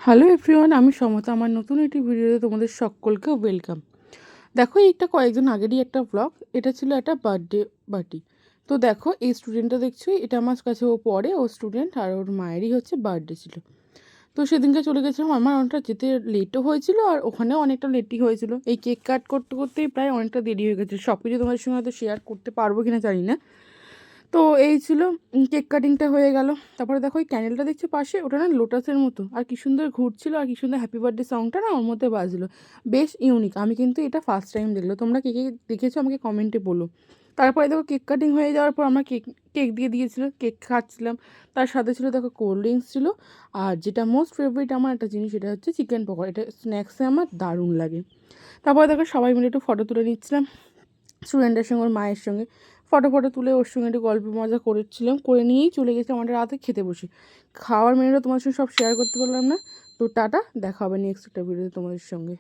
Hello everyone, আমি সমতা। আমার নতুন একটি ভিডিওতে তোমাদের সকলকে ওয়েলকাম। দেখো, এইটা কয়েকদিন আগেরই একটা ব্লগ। এটা ছিল একটা বার্থডে পার্টি। তো দেখো, এই স্টুডেন্টটা দেখছো, এটা আমার কাছে ও পড়ে, ও স্টুডেন্ট, আর ওর মায়েরই হচ্ছে বার্থডে ছিল। তো সেদিনকে চলে গেছিলাম, আমার অনেকটা যেতে লেটও হয়েছিল আর ওখানেও অনেকটা লেটই হয়েছিল। এই কেক কাট করতে করতেই প্রায় অনেকটা দেরি হয়ে গেছিলো। সব কিছু তোমাদের সঙ্গে হয়তো শেয়ার করতে পারবো কিনা জানি না। তো এই ছিল, কেক কাটিংটা হয়ে গেল। তারপরে দেখো, ওই ক্যান্ডেলটা দেখছো পাশে, ওটা না লোটাসের মতো, আর কি সুন্দর ঘুরছিল, আর কি সুন্দর হ্যাপি বার্থডে সংটা না ওর মধ্যে বাজলো। বেশ ইউনিক। আমি কিন্তু এটা ফার্স্ট টাইম দেখলো। তোমরা কে কে দেখেছো আমাকে কমেন্টে বলো। তারপরে দেখো, কেক কাটিং হয়ে যাওয়ার পর আমরা কেক কেক দিয়ে দিয়েছিল, কেক খাচ্ছিলাম। তার সাথে ছিল দেখো কোল্ড ড্রিঙ্কস ছিল। আর যেটা মোস্ট ফেভারিট আমার একটা জিনিস, সেটা হচ্ছে চিকেন পকোড়া। এটা স্ন্যাক্সে আমার দারুণ লাগে। তারপরে দেখো, সবাই মিলে একটু ফটো তুলে নিচ্ছিলাম স্টুডেন্টের সঙ্গে, ওর মায়ের সঙ্গে। ফটো ফটো তুলে ওর সঙ্গে একটু গল্প মজা করেছিলাম, করে নিয়েই চলে গেছিলাম আমাদের রাতে খেতে বসে। খাওয়ার মেনুটা তোমার সঙ্গে সব শেয়ার করতে পারলাম না। তো টাটা, দেখা হবে নেক্সট একটা ভিডিওতে তোমাদের সঙ্গে।